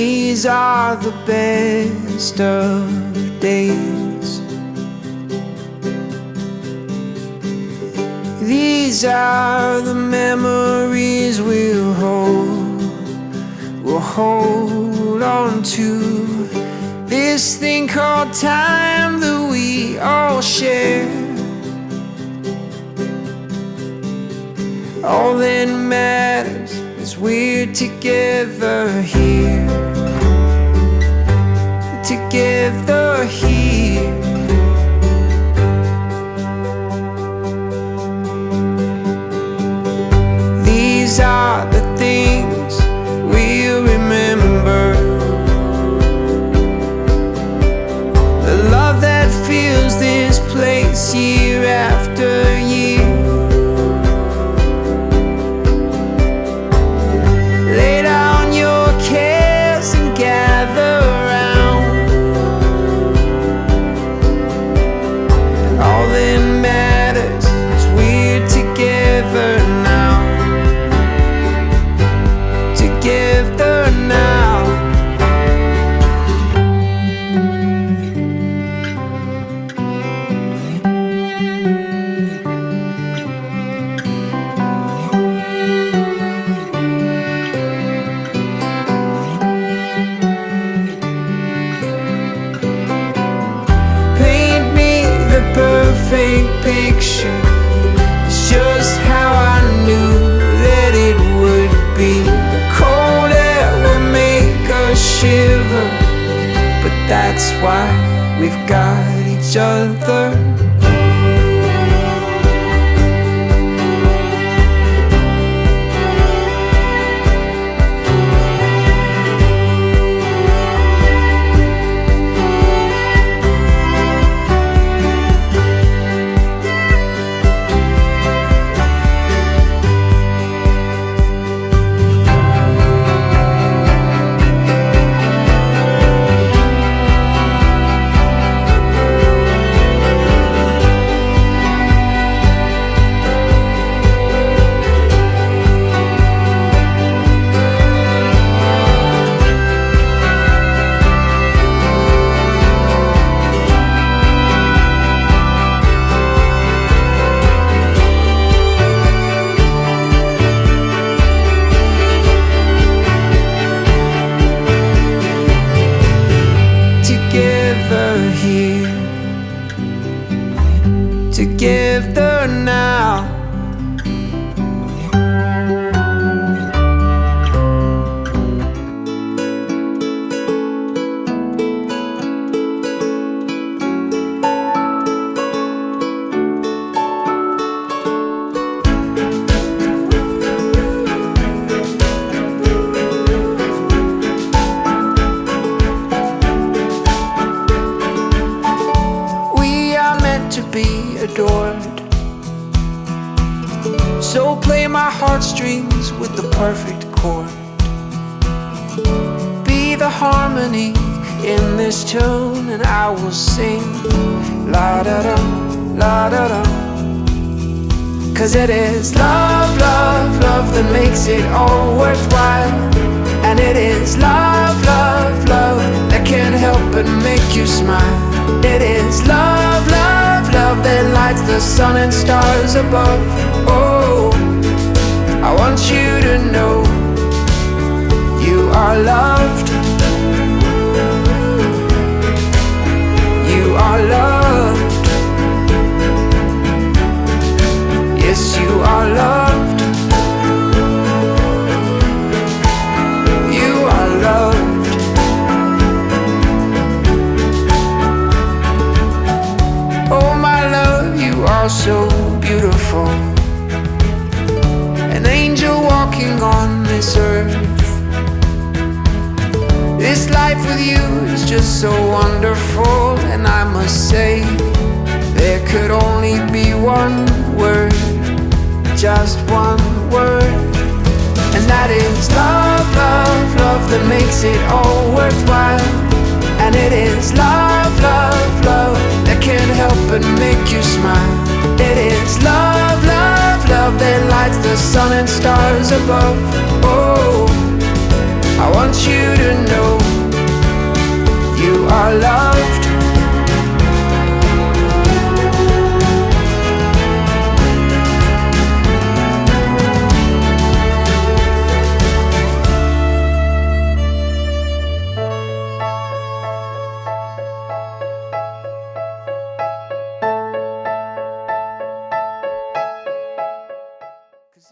These are the best of days. These are the memories we'll hold on to. This thing called time that we all share. All that matters is we're together here. Together here. These are the things we'll remember. The love that fills this place year after year. Lay down your cares and gather round. All that matters is we're together now. Together now. Paint me the perfect picture. It's just how I knew that it would be. The cold air will make us shiver, but that's why we've got each other. Together here. Together now. To be adored, so play my heartstrings with the perfect chord. Be the harmony in this tune, and I will sing la da da, la da da. 'Cause it is love, love, love that makes it all worthwhile. And it is love, love, love that can't help but make you smile. It is love, love, love that lights the sun and stars above. Oh, I want you to know you are loved. You are loved. Yes, you are loved. You are loved. Oh my love, you are so beautiful. An angel walking on this earth. This life with you is just so wonderful. And I must say, there could only be one word, just one word. And that is love, love, love that makes it all worthwhile. And it is love, love, love that can't help but make you smile. It is love, love, love that lights the sun and stars above. Oh, I want you to know you are loved.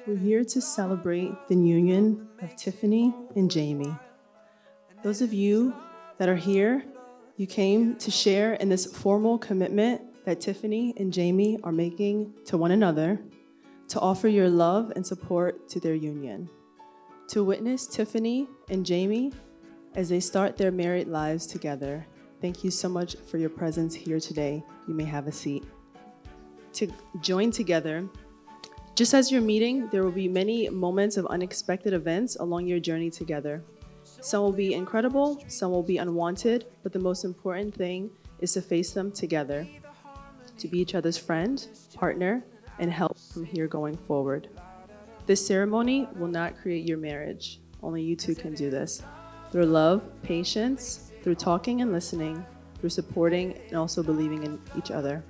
We're here to celebrate the union of Tiffany and Jamie. Those of you that are here, you came to share in this formal commitment that Tiffany and Jamie are making to one another, to offer your love and support to their union, to witness Tiffany and Jamie as they start their married lives together. Thank you so much for your presence here today. You may have a seat. To join together, just as you're meeting, there will be many moments of unexpected events along your journey together. Some will be incredible, some will be unwanted, but the most important thing is to face them together, to be each other's friend, partner, and help from here going forward. This ceremony will not create your marriage. Only you two can do this. Through love, patience, through talking and listening, through supporting and also believing in each other.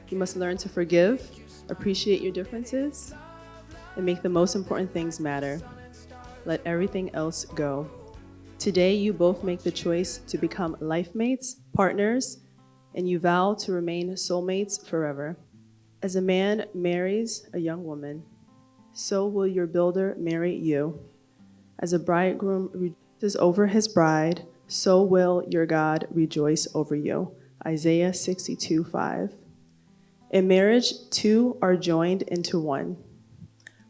You must learn to forgive, appreciate your differences, and make the most important things matter. Let everything else go. Today, you both make the choice to become life mates, partners, and you vow to remain soulmates forever. As a man marries a young woman, so will your builder marry you. As a bridegroom rejoices over his bride, so will your God rejoice over you. Isaiah 62:5. In marriage, two are joined into one.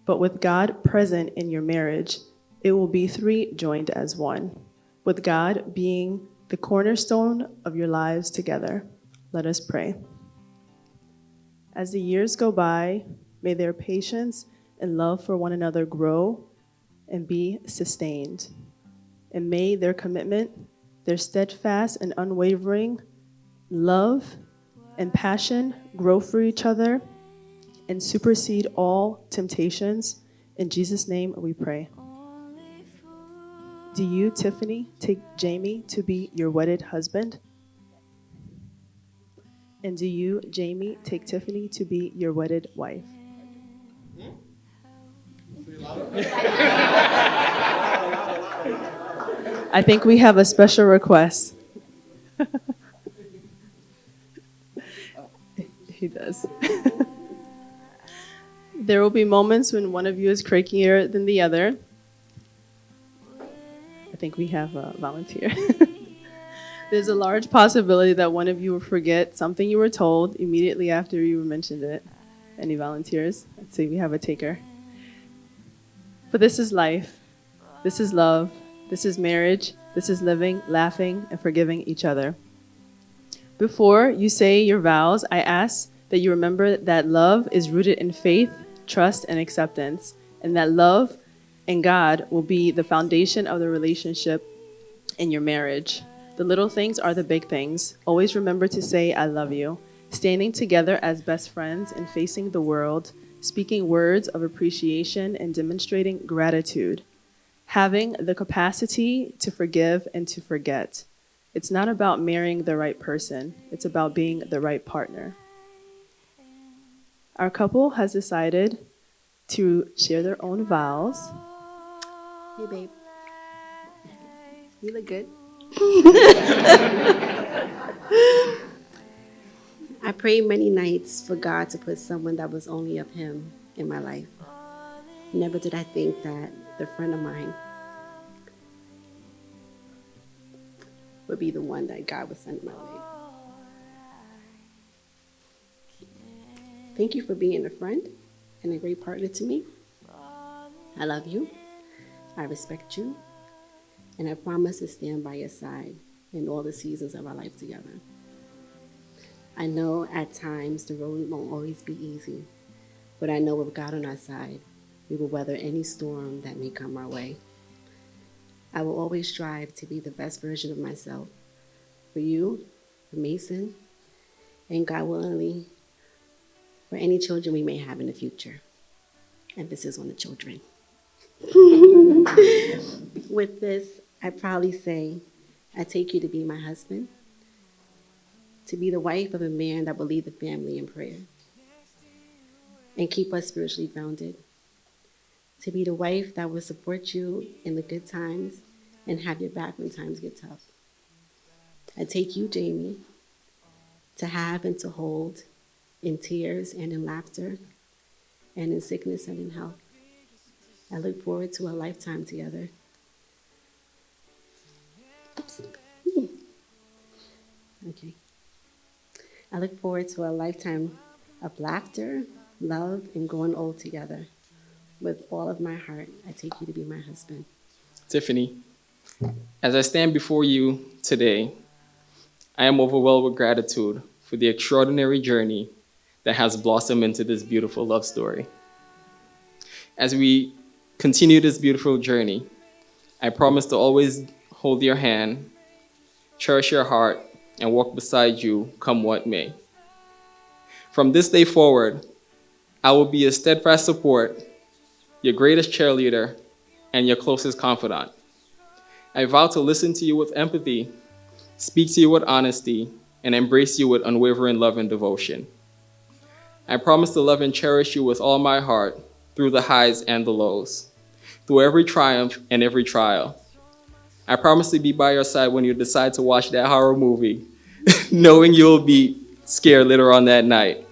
But with God present in your marriage, it will be three joined as one, with God being the cornerstone of your lives together. Let us pray. As the years go by, may their patience and love for one another grow and be sustained. And may their commitment, their steadfast and unwavering love and passion grow for each other and supersede all temptations. In Jesus' name we pray. Do you, Tiffany, take Jamie to be your wedded husband? And do you, Jamie, take Tiffany to be your wedded wife? I think we have a special request. He does. There will be moments when one of you is crankier than the other. I think we have a volunteer. There's a large possibility that one of you will forget something you were told immediately after you mentioned it. Any volunteers? Let's see, we have a taker. But this is life. This is love. This is marriage. This is living, laughing, and forgiving each other. Before you say your vows, I ask that you remember that love is rooted in faith, trust, and acceptance, and that love and God will be the foundation of the relationship in your marriage. The little things are the big things. Always remember to say, I love you. Standing together as best friends and facing the world, speaking words of appreciation and demonstrating gratitude. Having the capacity to forgive and to forget. It's not about marrying the right person. It's about being the right partner. Our couple has decided to share their own vows. Hey, babe. You look good. I prayed many nights for God to put someone that was only of Him in my life. Never did I think that the friend of mine would be the one that God would send my way. Thank you for being a friend and a great partner to me. I love you. I respect you. And I promise to stand by your side in all the seasons of our life together. I know at times the road won't always be easy, but I know with God on our side, we will weather any storm that may come our way. I will always strive to be the best version of myself for you, for Mason, and God willingly, for any children we may have in the future. Emphasis on the children. With this, I proudly say, I take you to be my husband, to be the wife of a man that will lead the family in prayer and keep us spiritually grounded, to be the wife that will support you in the good times and have your back when times get tough. I take you, Jamie, to have and to hold in tears and in laughter and in sickness and in health. I look forward to a lifetime together. Oops. Okay. I look forward to a lifetime of laughter, love, and growing old together. With all of my heart, I take you to be my husband. Tiffany, as I stand before you today, I am overwhelmed with gratitude for the extraordinary journey that has blossomed into this beautiful love story. As we continue this beautiful journey, I promise to always hold your hand, cherish your heart, and walk beside you, come what may. From this day forward, I will be your steadfast support, your greatest cheerleader, and your closest confidant. I vow to listen to you with empathy, speak to you with honesty, and embrace you with unwavering love and devotion. I promise to love and cherish you with all my heart through the highs and the lows, through every triumph and every trial. I promise to be by your side when you decide to watch that horror movie, knowing you'll be scared later on that night.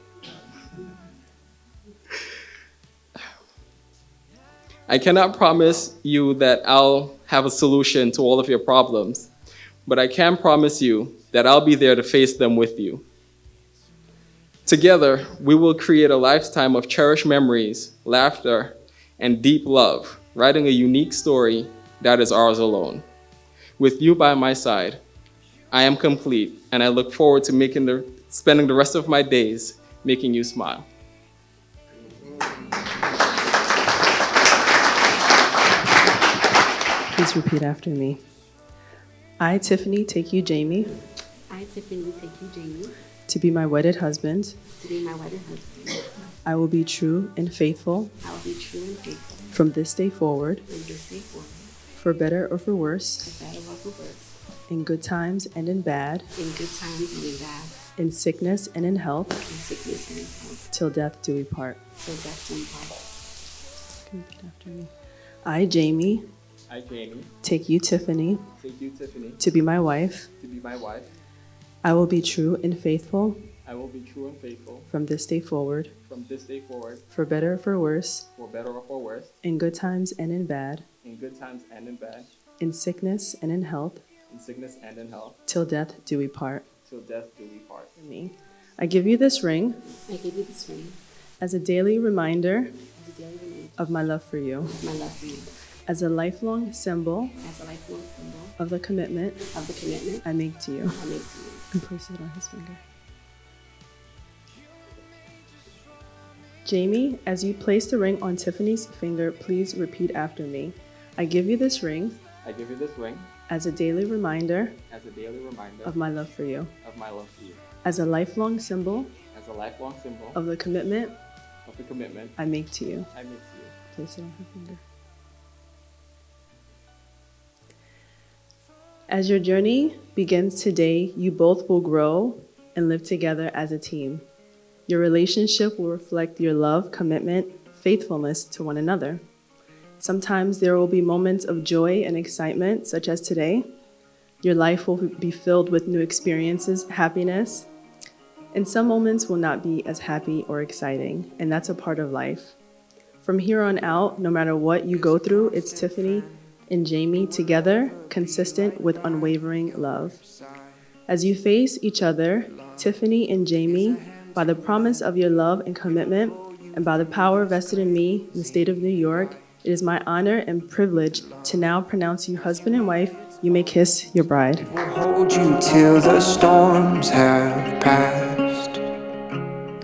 I cannot promise you that I'll have a solution to all of your problems, but I can promise you that I'll be there to face them with you. Together, we will create a lifetime of cherished memories, laughter, and deep love, writing a unique story that is ours alone. With you by my side, I am complete, and I look forward to spending the rest of my days making you smile. Please repeat after me. I, Tiffany, take you, Jamie, I, Tiffany, take you, Jamie, to be my wedded husband. to be my wedded husband. I will be true and faithful I will be true and faithful from this day forward, from this day forward, for better or for worse, for better or for worse, in good times and in bad, in good times and in bad, in sickness and in health, in sickness and in health, till death do we part. till death do we part. Repeat after me. I, Jamie, I, Jamie, take you, Tiffany, take you, Tiffany, to be my wife. to be my wife. I will be true and faithful I will be true and faithful from this day forward, from this day forward, for better or for worse, for better or for worse, in good times and in bad, in good times and in bad, in sickness and in health, in sickness and in health, till death do we part. till death do we part. Me. I give you this ring I give you this ring as a daily reminder as a daily reminder of my love for you, of my love for you, as a lifelong symbol as a lifelong symbol of the commitment of the commitment I make to you. I make to you. And place it on his finger. Jamie, as you place the ring on Tiffany's finger, please repeat after me. I give you this ring I give you this ring as a daily reminder as a daily reminder of my love for you, of my love for you, as a lifelong symbol as a lifelong symbol of the commitment of the commitment I make to you. I make to you. Place it on her finger. As your journey begins today, you both will grow and live together as a team. Your relationship will reflect your love, commitment, faithfulness to one another. Sometimes there will be moments of joy and excitement, such as today. Your life will be filled with new experiences, happiness, and some moments will not be as happy or exciting, and that's a part of life. From here on out, no matter what you go through, it's Tiffany and Jamie together, consistent with unwavering love. As you face each other, Tiffany and Jamie, by the promise of your love and commitment, and by the power vested in me in the state of New York, it is my honor and privilege to now pronounce you husband and wife. You may kiss your bride. We'll hold you till the storms have passed.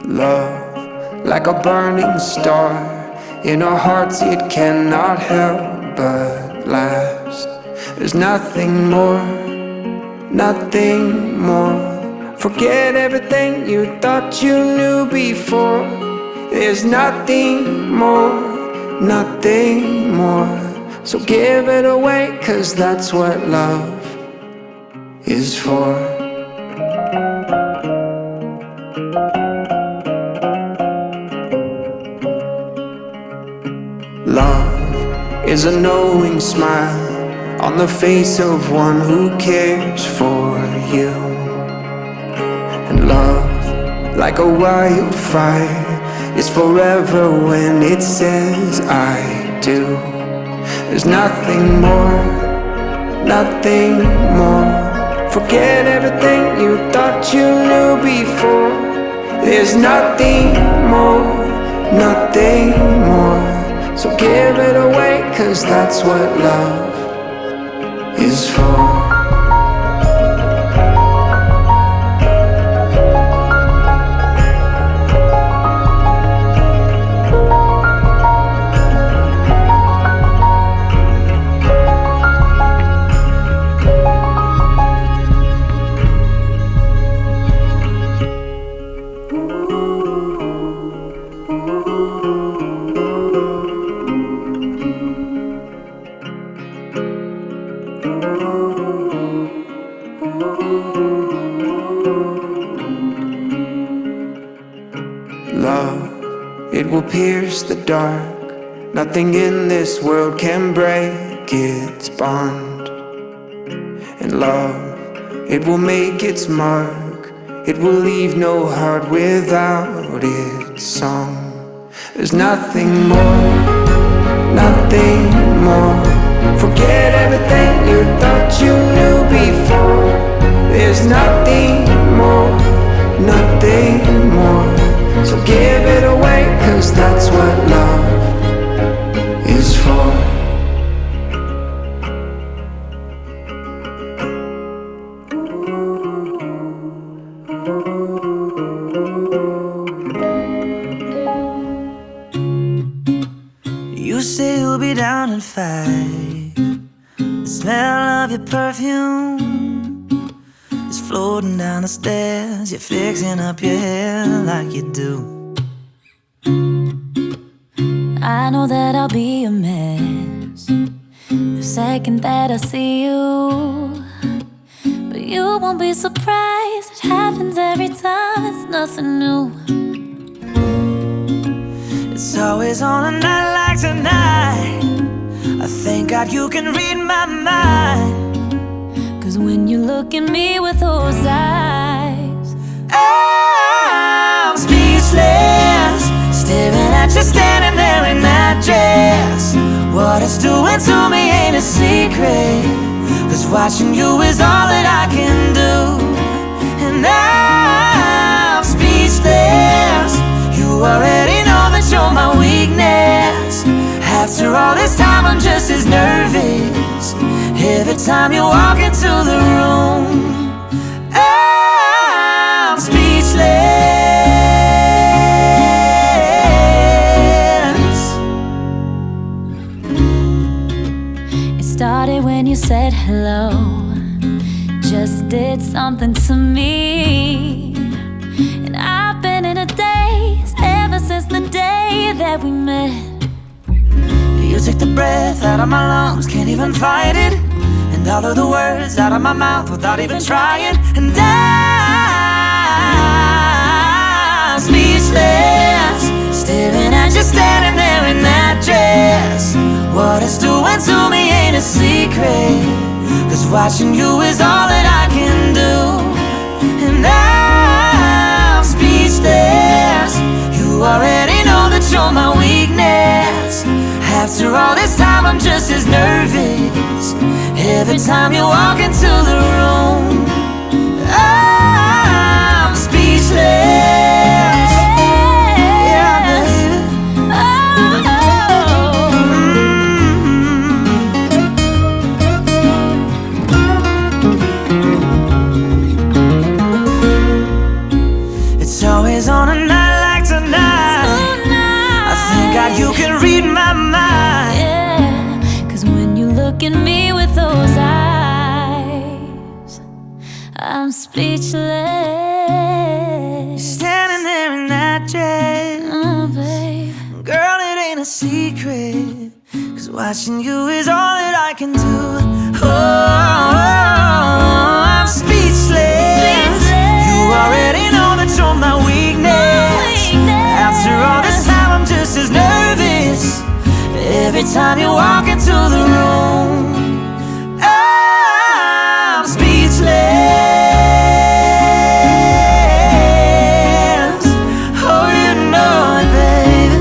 Love, like a burning star, in our hearts it cannot help but last. There's nothing more, nothing more. Forget everything you thought you knew before. There's nothing more, nothing more. So give it away, 'cause that's what love is for. Love is a knowing smile on the face of one who cares for you. And love, like a wildfire, is forever when it says I do. There's nothing more, nothing more. Forget everything you thought you knew before. There's nothing more, nothing more. So give it away, 'cause that's what love is for. Love, it will pierce the dark. Nothing in this world can break its bond. And love, it will make its mark. It will leave no heart without its song. There's nothing more, nothing more. Forget everything you thought you knew before. There's nothing more, nothing more. So give it away, 'cause that's what love is for. You say you'll be down in 5. The smell of your perfume is floating down the stairs. You're fixing up your hair like you do. I know that I'll be a mess the second that I see you, but you won't be surprised. It happens every time, it's nothing new. It's always on a night like tonight. I thank God you can read my mind. 'Cause when you look at me with those eyes, I'm speechless, staring at you standing there in that dress. What it's doing to me ain't a secret, 'cause watching you is all that I can do. And I'm speechless. You already know that you're my weakness. After all this time I'm just as nervous every time you walk into the room. I'm speechless. it started when you said hello. Just did something to me, and I've been in a daze ever since the day that we met. You took the breath out of my lungs, can't even fight it. And all of the words out of my mouth without even trying. And I'm speechless, staring at you standing there in that dress. What it's doing to me ain't a secret, 'cause watching you is all that I can do. And I'm speechless. You already know that you're my weakness. After all this time I'm just as nervous every time you walk into the room. I'm speechless. Yeah, baby. It's always on a night like tonight. I thank God you can read my mind. Yeah, 'cause when you look at me with those eyes, I'm speechless. Standing there in that dress, Oh, babe. girl, it ain't a secret, 'cause 'cause watching you is all that I can do. Oh, I'm speechless. You already know that you're my weakness. After all this time, I'm just as nervous every time you walk into the room. I'm speechless. Oh, you know it, baby.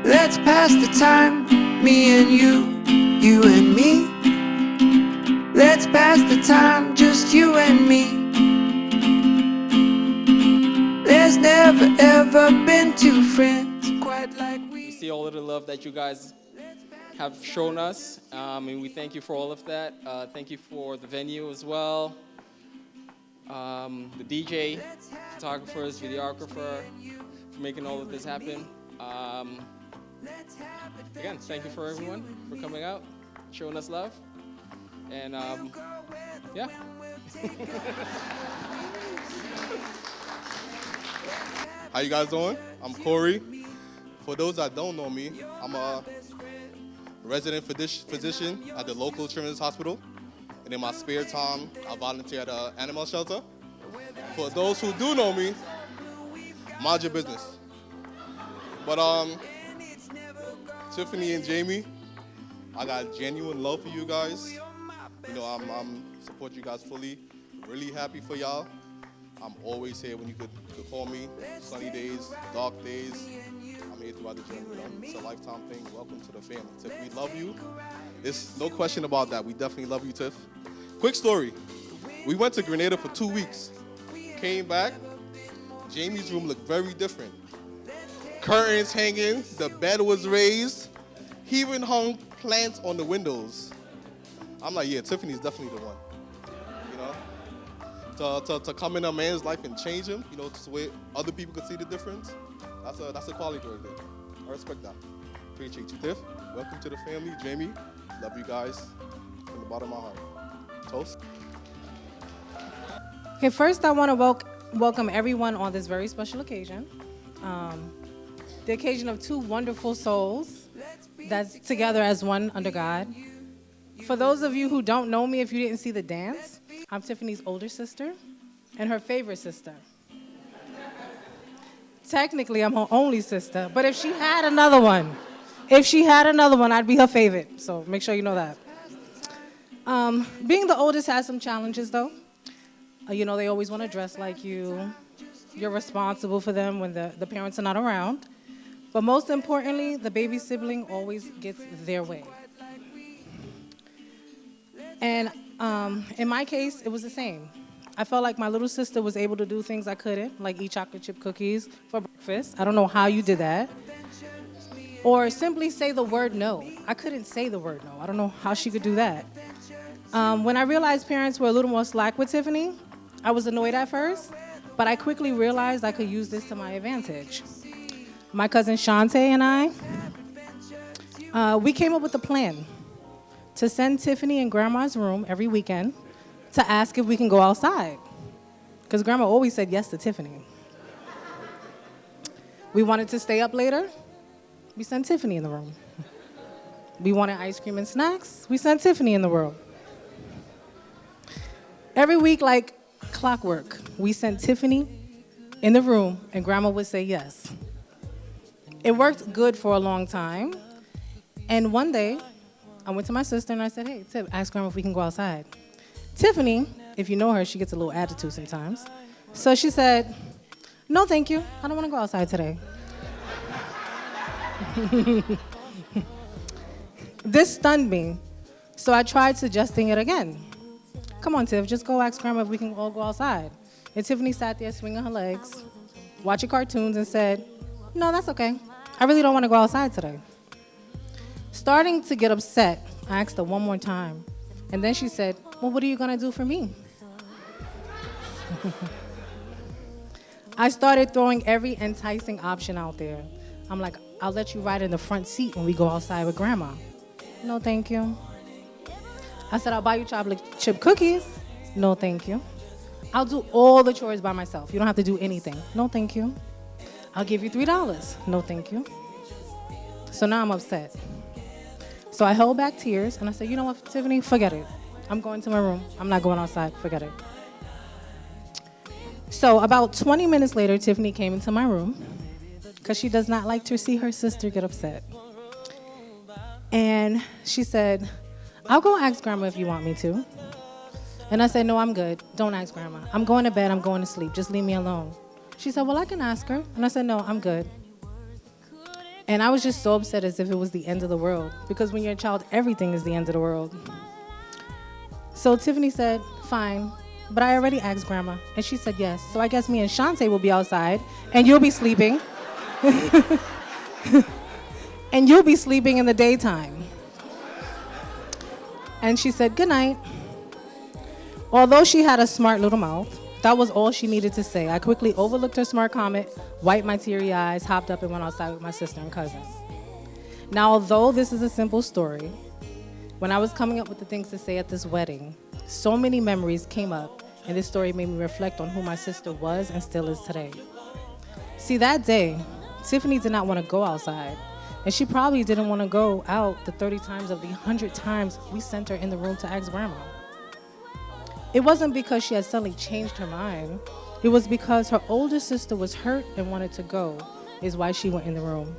Let's pass the time, me and you and me. Let's pass the time, just you and me. There's never ever been two friends quite like We we. see all of the love that you guys have shown us, and we thank you for all of that. Thank you for the venue as well, the DJ, photographers, videographer, for making all of this happen. Again, thank you for everyone for coming out, showing us love, and yeah. How you guys doing? I'm Corey. For those that don't know me, I'm a resident physician at the local children's hospital. And in my spare time, I volunteer at an animal shelter. For those who do know me, mind your business. But Tiffany and Jamie, I got genuine love for you guys. You know, I'm support you guys fully. Really happy for y'all. I'm always here when you could call me. Sunny days, dark days. I'm here throughout the journey. You know? It's a lifetime thing. Welcome to the family. Tiff, we love you. There's no question about that. We definitely love you, Tiff. Quick story. We went to Grenada for 2 weeks. Came back. Jamie's room looked very different. Curtains hanging. The bed was raised. He even hung plants on the windows. I'm like, yeah, Tiffany's definitely the one. You know? To come in a man's life and change him, you know, so where other people can see the difference. That's a quality right there. I respect that. Appreciate you, Tiff. Welcome to the family, Jamie. Love you guys from the bottom of my heart. Toast. Okay, first I want to welcome everyone on this very special occasion. The occasion of two wonderful souls that's together as one under God. For those of you who don't know me, if you didn't see the dance, I'm Tiffany's older sister and her favorite sister. Technically, I'm her only sister, but if she had another one, I'd be her favorite. So make sure you know that. Being the oldest has some challenges, though. You know, they always want to dress like you. You're responsible for them when the parents are not around. But most importantly, the baby sibling always gets their way. And in my case, it was the same. I felt like my little sister was able to do things I couldn't, like eat chocolate chip cookies for breakfast. I don't know how you did that. Or simply say the word no. I couldn't say the word no. I don't know how she could do that. When I realized parents were a little more slack with Tiffany, I was annoyed at first, but I quickly realized I could use this to my advantage. My cousin Shantae and we came up with a plan to send Tiffany in Grandma's room every weekend to ask if we can go outside. Because Grandma always said yes to Tiffany. We wanted to stay up later. We sent Tiffany in the room. We wanted ice cream and snacks. We sent Tiffany in the room. Every week, like clockwork, we sent Tiffany in the room and Grandma would say yes. It worked good for a long time. And one day, I went to my sister and I said, hey, Tiff, ask Grandma if we can go outside. Tiffany, if you know her, she gets a little attitude sometimes. So she said, no, thank you. I don't want to go outside today. This stunned me. So I tried suggesting it again. Come on, Tiff, just go ask Grandma if we can all go outside. And Tiffany sat there swinging her legs, watching cartoons and said, no, that's okay. I really don't want to go outside today. Starting to get upset, I asked her one more time. And then she said, well, what are you going to do for me? I started throwing every enticing option out there. I'm like, I'll let you ride in the front seat when we go outside with grandma. No, thank you. I said, I'll buy you chocolate chip cookies. No, thank you. I'll do all the chores by myself. You don't have to do anything. No, thank you. I'll give you $3. No, thank you. So now I'm upset. So I held back tears and I said, you know what, Tiffany, forget it. I'm going to my room. I'm not going outside. Forget it. So about 20 minutes later, Tiffany came into my room because she does not like to see her sister get upset. And she said, I'll go ask grandma if you want me to. And I said, no, I'm good. Don't ask grandma. I'm going to bed. I'm going to sleep. Just leave me alone. She said, well, I can ask her. And I said, no, I'm good. And I was just so upset as if it was the end of the world. Because when you're a child, everything is the end of the world. So Tiffany said, fine. But I already asked grandma. And she said yes. So I guess me and Shantae will be outside. And you'll be sleeping. And you'll be sleeping in the daytime. And she said, good night. Although she had a smart little mouth, that was all she needed to say. I quickly overlooked her smart comment, wiped my teary eyes, hopped up and went outside with my sister and cousins. Now, although this is a simple story, when I was coming up with the things to say at this wedding, so many memories came up, and this story made me reflect on who my sister was and still is today. See, that day, Tiffany did not want to go outside, and she probably didn't want to go out the 30 times of the 100 times we sent her in the room to ask grandma. It wasn't because she had suddenly changed her mind. It was because her older sister was hurt and wanted to go, is why she went in the room.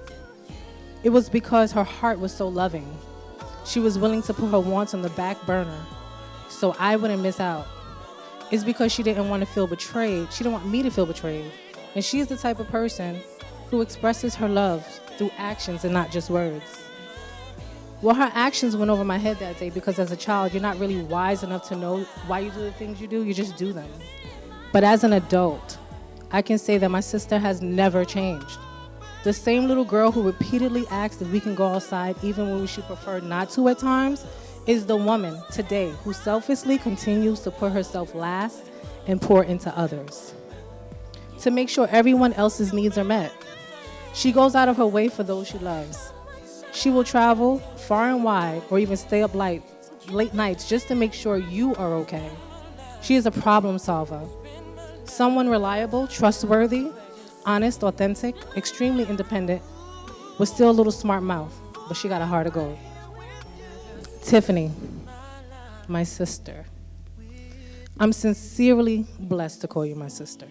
It was because her heart was so loving. She was willing to put her wants on the back burner so I wouldn't miss out. It's because she didn't want to feel betrayed. She didn't want me to feel betrayed. And she is the type of person who expresses her love through actions and not just words. Well, her actions went over my head that day because as a child, you're not really wise enough to know why you do the things you do. You just do them. But as an adult, I can say that my sister has never changed. The same little girl who repeatedly asked if we can go outside even when she preferred not to at times is the woman today who selflessly continues to put herself last and pour into others to make sure everyone else's needs are met. She goes out of her way for those she loves. She will travel far and wide or even stay up late nights just to make sure you are okay. She is a problem solver. Someone reliable, trustworthy, honest, authentic, extremely independent, with still a little smart mouth, but she got a heart of gold. Tiffany, my sister. I'm sincerely blessed to call you my sister.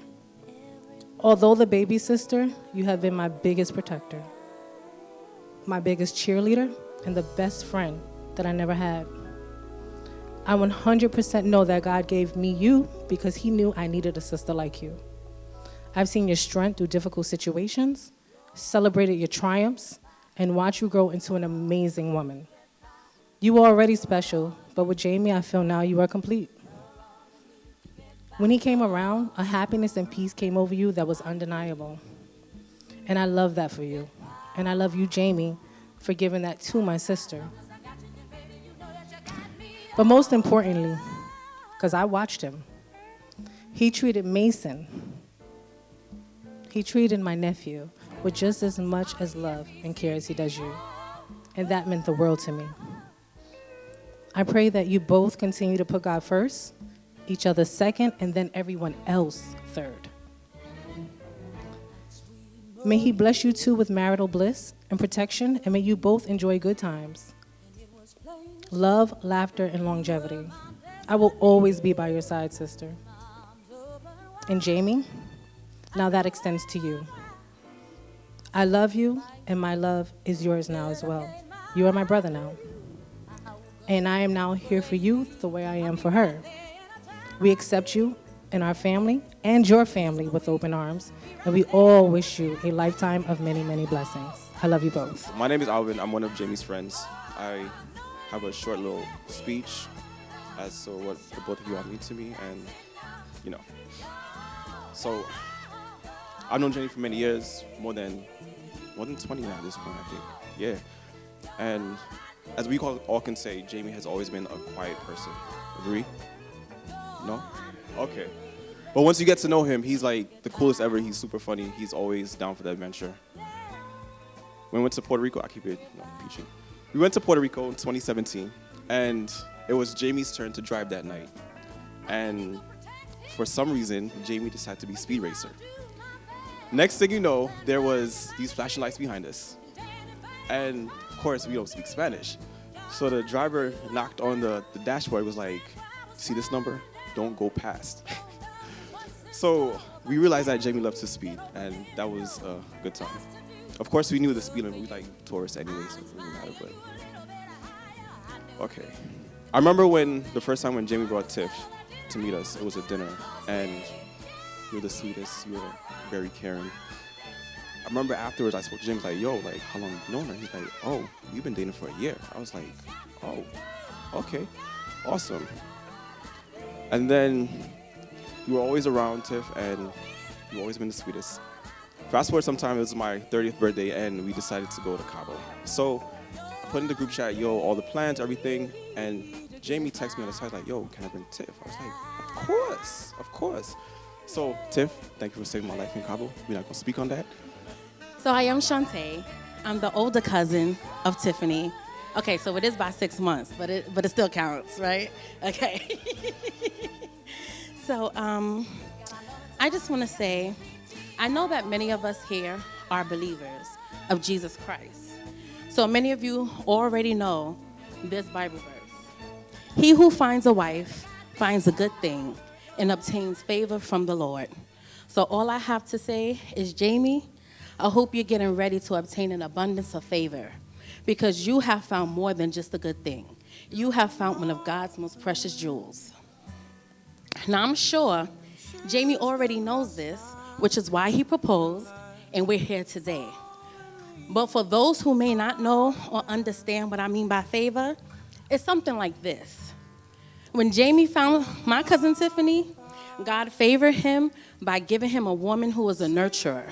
Although the baby sister, you have been my biggest protector, my biggest cheerleader, and the best friend that I never had. I 100% know that God gave me you because he knew I needed a sister like you. I've seen your strength through difficult situations, celebrated your triumphs, and watched you grow into an amazing woman. You were already special, but with Jamie, I feel now you are complete. When he came around, a happiness and peace came over you that was undeniable. And I love that for you. And I love you, Jamie, for giving that to my sister. But most importantly, because I watched him, he treated Mason, he treated my nephew with just as much as love and care as he does you. And that meant the world to me. I pray that you both continue to put God first, each other second, and then everyone else third. May he bless you two with marital bliss and protection, and may you both enjoy good times. Love, laughter, and longevity. I will always be by your side, sister. And Jamie, now that extends to you. I love you, and my love is yours now as well. You are my brother now. And I am now here for you the way I am for her. We accept you and our family and your family with open arms, and we all wish you a lifetime of many, many blessings. I love you both. My name is Alvin. I'm one of Jamie's friends. I have a short little speech as to what the both of you all mean to me, and so I've known Jamie for many years, more than 20 now at this point, I think. Yeah, and as we all can say, Jamie has always been a quiet person. Agree? No? Okay. But once you get to know him, he's like the coolest ever. He's super funny. He's always down for the adventure. When we went to Puerto Rico, I keep it peachy. We went to Puerto Rico in 2017, and it was Jamie's turn to drive that night. And for some reason, Jamie decided to be speed racer. Next thing you know, there was these flashing lights behind us. And of course, we don't speak Spanish. So the driver knocked on the dashboard, was like, see this number? Don't go past. So we realized that Jamie loved to speed, and that was a good time. Of course, we knew the speed limit. We like tourists anyway, so it doesn't matter, but. Okay. I remember when the first time when Jamie brought Tiff to meet us, it was a dinner, and you were the sweetest, you were very caring. I remember afterwards I spoke to Jamie, like, yo, like, how long have you known her? He's like, oh, we've been dating for a year. I was like, oh, okay, awesome. And then you were always around, Tiff, and you've always been the sweetest. Fast forward sometime, it was my 30th birthday, and we decided to go to Cabo. So I put in the group chat, yo, all the plans, everything, and Jamie texted me on the side, like, yo, can I bring Tiff? I was like, of course. So, Tiff, thank you for saving my life in Cabo. We're not going to speak on that. So I am Shantae. I'm the older cousin of Tiffany. Okay, so it is by 6 months, but it still counts, right? Okay. So I just want to say, I know that many of us here are believers of Jesus Christ. So many of you already know this Bible verse. He who finds a wife finds a good thing and obtains favor from the Lord. So all I have to say is, Jamie, I hope you're getting ready to obtain an abundance of favor, because you have found more than just a good thing. You have found one of God's most precious jewels. Now, I'm sure Jamie already knows this, which is why he proposed, and we're here today. But for those who may not know or understand what I mean by favor, it's something like this. When Jamie found my cousin Tiffany, God favored him by giving him a woman who was a nurturer.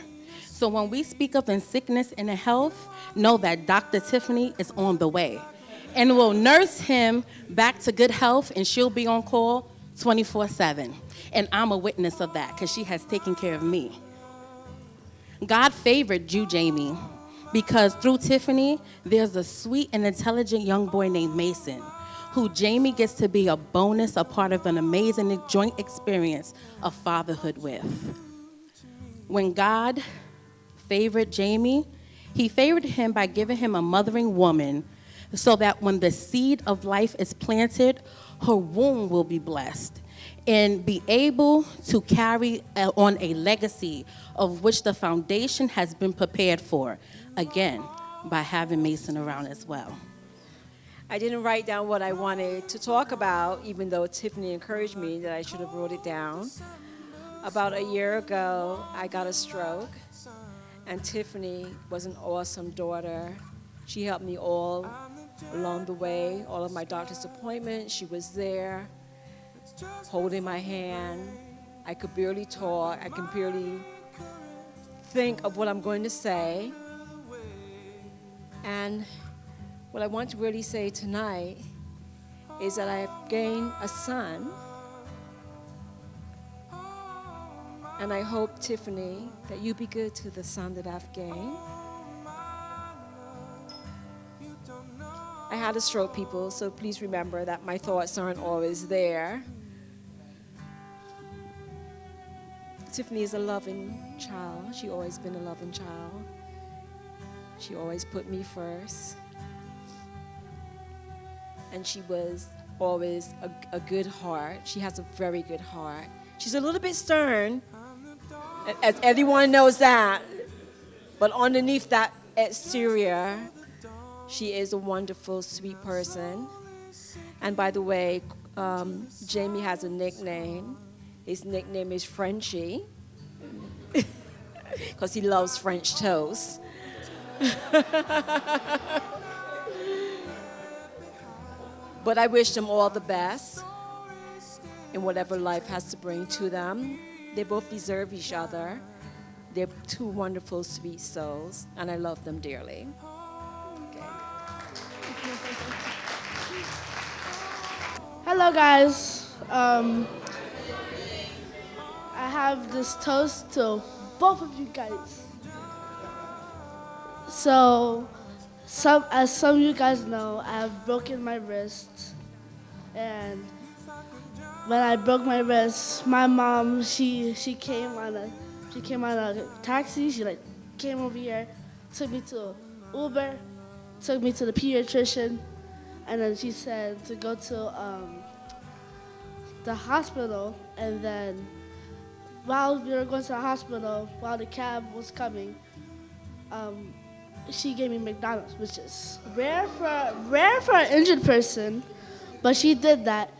So when we speak of in sickness and in health, know that Dr. Tiffany is on the way and will nurse him back to good health, and she'll be on call 24/7. And I'm a witness of that because she has taken care of me. God favored you, Jamie, because through Tiffany, there's a sweet and intelligent young boy named Mason, who Jamie gets to be a bonus, a part of an amazing joint experience of fatherhood with. When God favored Jamie, he favored him by giving him a mothering woman so that when the seed of life is planted, her womb will be blessed and be able to carry on a legacy of which the foundation has been prepared for, again, by having Mason around as well. I didn't write down what I wanted to talk about, even though Tiffany encouraged me that I should have wrote it down. About a year ago, I got a stroke, and Tiffany was an awesome daughter. She helped me all along the way, all of my doctor's appointments. She was there, holding my hand. I could barely talk. I can barely think of what I'm going to say. And what I want to really say tonight is that I have gained a son. And I hope, Tiffany, that you be good to the son that I've gained. I had a stroke, people, so please remember that my thoughts aren't always there. Tiffany is a loving child. She's always been a loving child. She always put me first. And she was always a good heart. She has a very good heart. She's a little bit stern, as everyone knows that. But underneath that exterior, she is a wonderful, sweet person. And by the way, Jamie has a nickname. His nickname is Frenchie, because he loves French toast. But I wish them all the best in whatever life has to bring to them. They both deserve each other. They're two wonderful, sweet souls, and I love them dearly. Okay. Hello, guys. have this toast to both of you guys. So, as some of you guys know, I have broken my wrist, and when I broke my wrist, my mom she came on a taxi. She like came over here, took me to Uber, took me to the pediatrician, and then she said to go to the hospital. And then while we were going to the hospital, while the cab was coming, she gave me McDonald's, which is rare for an injured person, but she did that.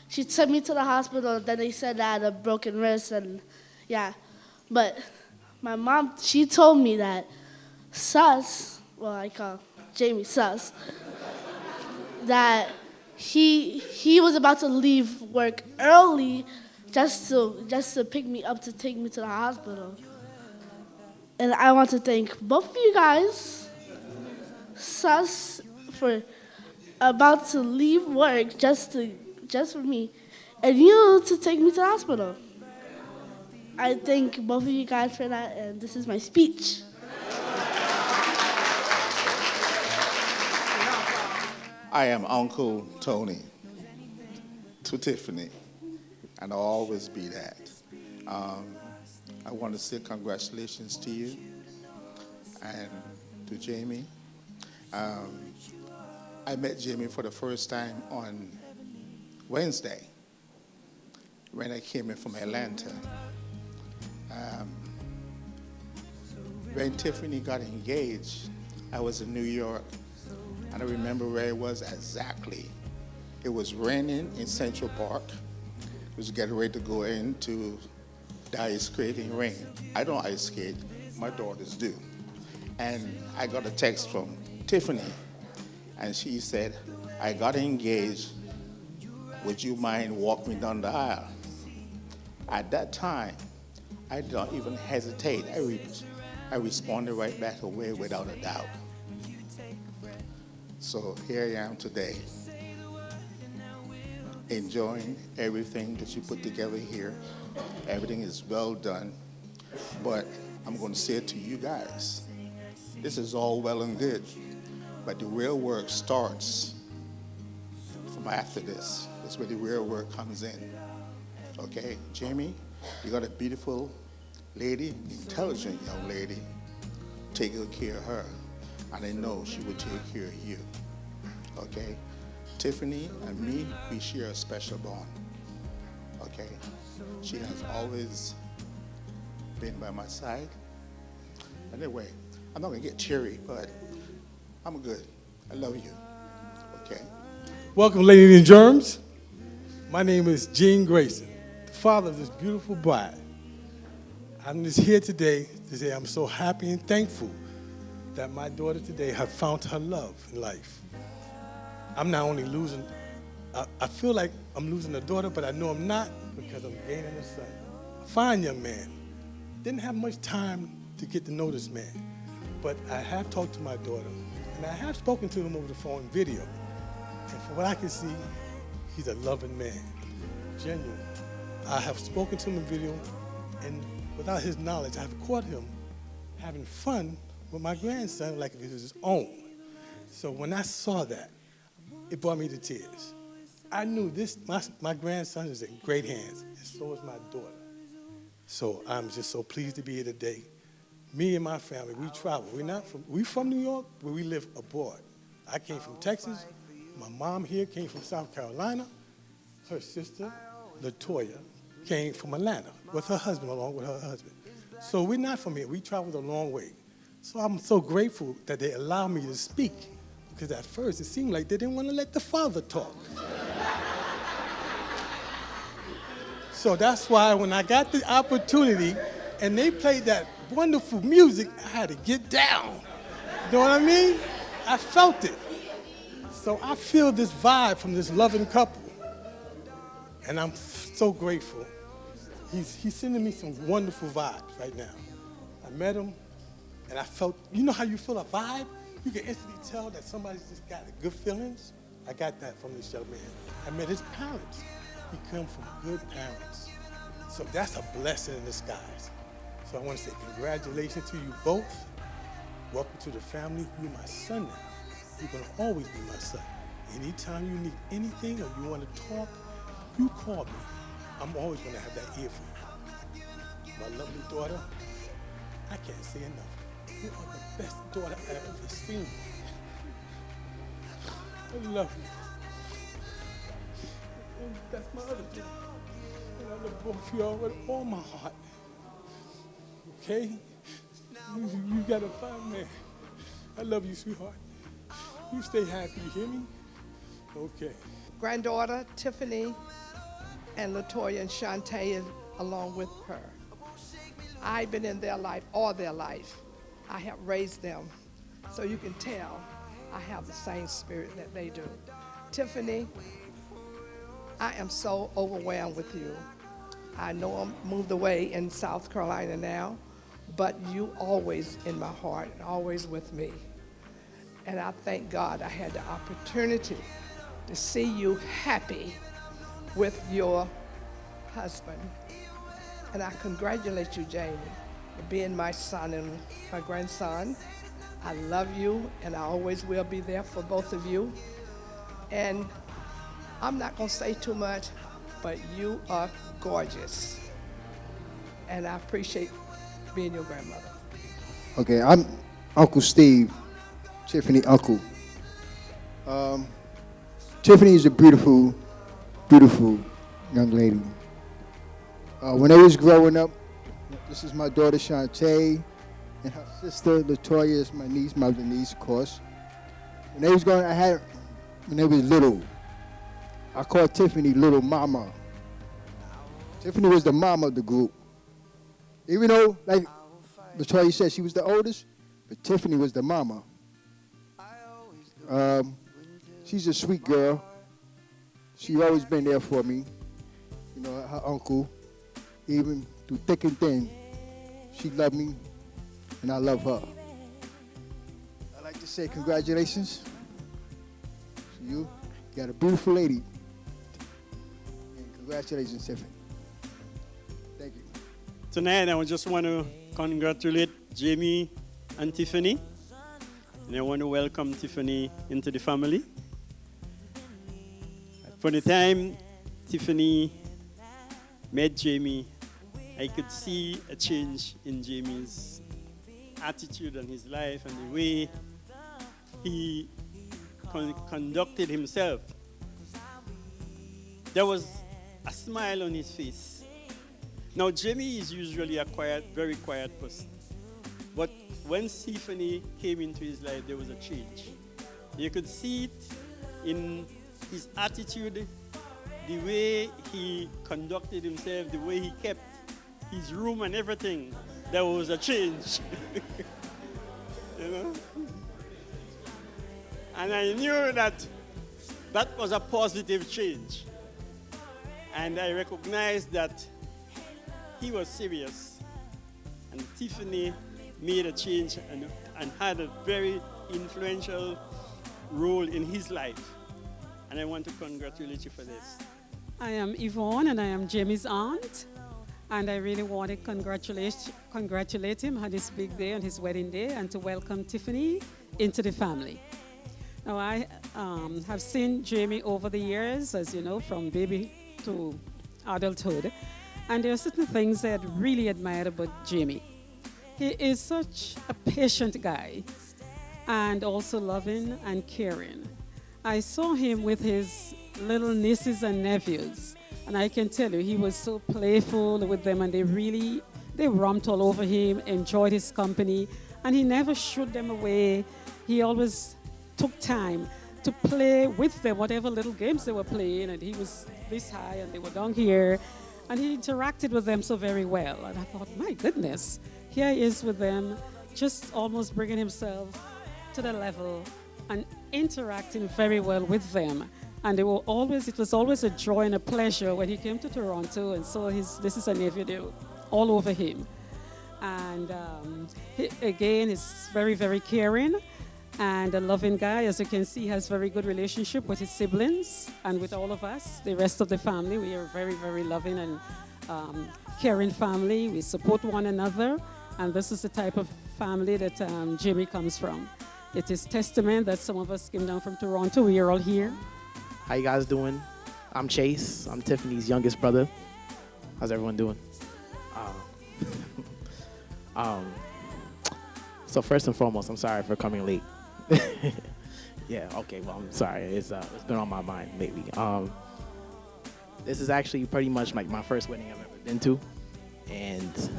She took me to the hospital. Then they said I had a broken wrist, and yeah. But my mom, she told me that Sus, well, I call Jamie Sus, that he was about to leave work early just to pick me up to take me to the hospital. And I want to thank both of you guys, Sus, for about to leave work just for me, and you to take me to the hospital. I thank both of you guys for that, and this is my speech. I am Uncle Tony to Tiffany, and I'll always be that. I want to say congratulations to you and to Jamie. I met Jamie for the first time on Wednesday when I came in from Atlanta. When Tiffany got engaged, I was in New York, and I remember where it was exactly. It was raining in Central Park. It was getting ready to go into the ice skating ring. I don't ice skate, my daughters do. And I got a text from Tiffany, and she said, I got engaged, would you mind walking me down the aisle? At that time, I don't even hesitate. I responded right back away without a doubt. So here I am today, enjoying everything that you put together here. Everything is well done, but I'm going to say it to you guys. This is all well and good, but the real work starts from after this. That's where the real work comes in. Okay, Jamie, you got a beautiful lady, intelligent young lady. Take good care of her, and I know she will take care of you. Okay, Tiffany and me, we share a special bond. Okay, she has always been by my side. Anyway, I'm not gonna get teary, but I'm good. I love you. Okay. Welcome, ladies and germs. My name is Gene Grayson, the father of this beautiful bride. I'm just here today to say I'm so happy and thankful that my daughter today has found her love in life. I'm not only losing, I feel like I'm losing a daughter, but I know I'm not because I'm gaining a son. A fine young man. Didn't have much time to get to know this man, but I have talked to my daughter, and I have spoken to him over the phone video. And from what I can see, he's a loving man, genuine. I have spoken to him in video, and without his knowledge, I've caught him having fun with my grandson like if it was his own. So when I saw that, it brought me to tears. I knew this, my grandson is in great hands, and so is my daughter. So I'm just so pleased to be here today. Me and my family, we travel. We from New York, but we live abroad. I came from Texas. My mom here came from South Carolina. Her sister, LaToya, came from Atlanta with her husband, along with her husband. So we're not from here. We traveled a long way. So I'm so grateful that they allowed me to speak, because at first it seemed like they didn't want to let the father talk. So that's why when I got the opportunity and they played that wonderful music, I had to get down. You know what I mean? I felt it. So I feel this vibe from this loving couple, and I'm so grateful. He's sending me some wonderful vibes right now. I met him, and I felt, you know how you feel a vibe? You can instantly tell that somebody's just got good feelings. I got that from this young man. I met his parents. He comes from good parents. So that's a blessing in disguise. So I want to say congratulations to you both. Welcome to the family. You're my son now. You're going to always be my son. Anytime you need anything or you want to talk, you call me. I'm always going to have that ear for you. My lovely daughter, I can't say enough. You are the best daughter I've ever seen. I love you. And that's my other daughter. And I love both of y'all with all my heart. Okay? You got a fine man. I love you, sweetheart. You stay happy, you hear me? Okay. Granddaughter, Tiffany, and Latoya and Shantae along with her. I've been in their life, all their life. I have raised them. So you can tell I have the same spirit that they do. Tiffany, I am so overwhelmed with you. I know I'm moved away in South Carolina now, but you always in my heart, always with me. And I thank God I had the opportunity to see you happy with your husband. And I congratulate you, Jamie, for being my son and my grandson. I love you, and I always will be there for both of you. And I'm not gonna say too much, but you are gorgeous. And I appreciate being your grandmother. Okay, I'm Uncle Steve, Tiffany uncle. Tiffany is a beautiful, beautiful young lady. When I was growing up, this is my daughter Shantae, and her sister Latoya is my niece, my other niece, of course. When they was little, I called Tiffany Little Mama. Tiffany was the mama of the group. Even though, like Latoya said, she was the oldest, but Tiffany was the mama. She's a sweet girl. She's always been there for me. You know, her uncle, even through thick and thin, she loved me, and I love her. I'd like to say congratulations to you. You got a beautiful lady. And congratulations, Tiffany. Thank you. Tonight, I just want to congratulate Jamie and Tiffany. And I want to welcome Tiffany into the family. From the time Tiffany met Jamie, I could see a change in Jamie's attitude and his life and the way he conducted himself. There was a smile on his face. Now, Jamie is usually a very quiet person. But when Tiffany came into his life, there was a change. You could see it in his attitude, the way he conducted himself, the way he kept his room and everything. There was a change. You know? And I knew that was a positive change. And I recognized that he was serious. And Tiffany made a change and had a very influential role in his life. And I want to congratulate you for this. I am Yvonne, and I am Jamie's aunt. And I really want to congratulate him on his big day, on his wedding day, and to welcome Tiffany into the family. Now, I have seen Jamie over the years, as you know, from baby to adulthood. And there are certain things that I really admire about Jamie. He is such a patient guy and also loving and caring. I saw him with his little nieces and nephews, and I can tell you, he was so playful with them, and they romped all over him, enjoyed his company, and he never shooed them away. He always took time to play with them, whatever little games they were playing, and he was this high and they were down here, and he interacted with them so very well. And I thought, my goodness, here he is with them, just almost bringing himself to the level and interacting very well with them. And it was always a joy and a pleasure when he came to Toronto and saw this is a nephew, they were all over him. And again, he's very, very caring and a loving guy. As you can see, he has very good relationship with his siblings and with all of us, the rest of the family. We are very, very loving caring family. We support one another, and this is the type of family that Jimmy comes from. It is testament that some of us came down from Toronto. We are all here. How you guys doing? I'm Chase. I'm Tiffany's youngest brother. How's everyone doing? So first and foremost, I'm sorry for coming late. Yeah, okay, well, I'm sorry. It's been on my mind lately. This is actually pretty much like my first wedding I've ever been to. And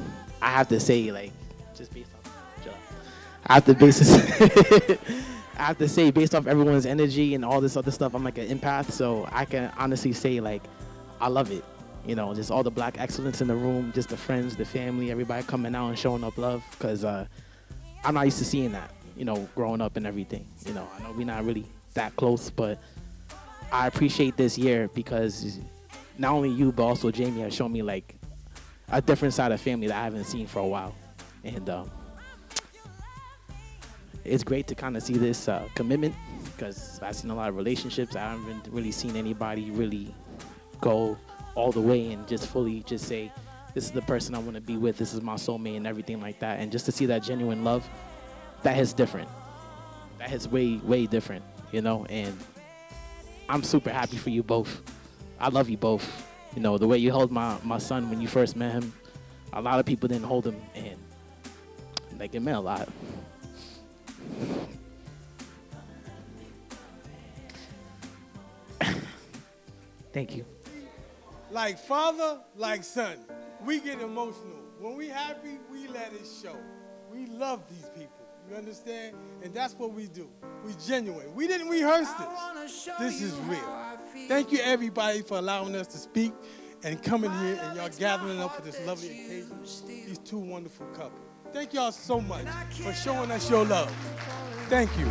I have to say, like, just based off, I have to say, based off everyone's energy and all this other stuff, I'm like an empath, so I can honestly say, like, I love it. You know, just all the Black excellence in the room, just the friends, the family, everybody coming out and showing up love, because I'm not used to seeing that, you know, growing up and everything. You know, I know we're not really that close, but I appreciate this year because not only you, but also Jamie has shown me, like, a different side of family that I haven't seen for a while. And it's great to kind of see this commitment, because I've seen a lot of relationships. I haven't really seen anybody really go all the way and just fully just say, this is the person I want to be with, this is my soulmate and everything like that. And just to see that genuine love, that hits different. That hits way, way different, you know? And I'm super happy for you both. I love you both. You know, the way you held my son when you first met him, a lot of people didn't hold him, and like, it meant a lot. Thank you. Like father, like son. We get emotional. When we happy, we let it show. We love these people. You understand? And that's what we do. We genuine. We didn't rehearse this. This is real. Thank you, everybody, for allowing us to speak and coming here and y'all gathering up for this lovely occasion. These two wonderful couples. Thank y'all so much for showing us your love. Thank you.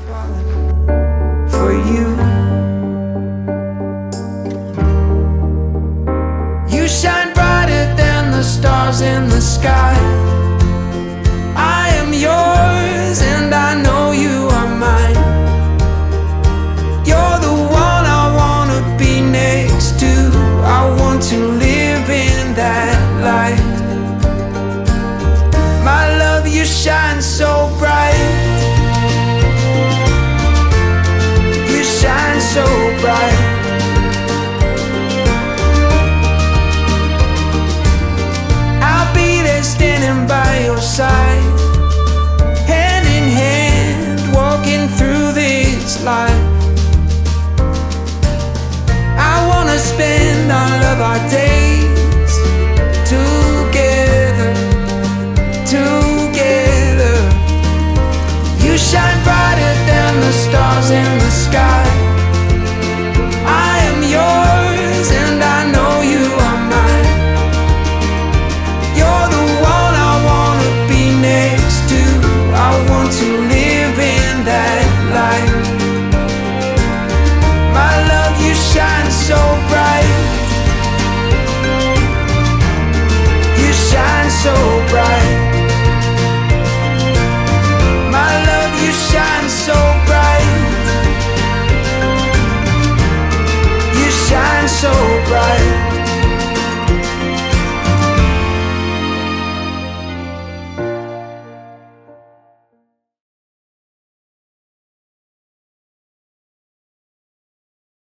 For you, you shine brighter than the stars in the sky. I am yours and I know you are mine. You're the one I want to be next to. I want to live in that light. My love, you shine so bright. You shine so bright. I'll be there standing by your side, hand in hand, walking through this life. I wanna spend all of our days together, together. You shine brighter than the stars in the sky.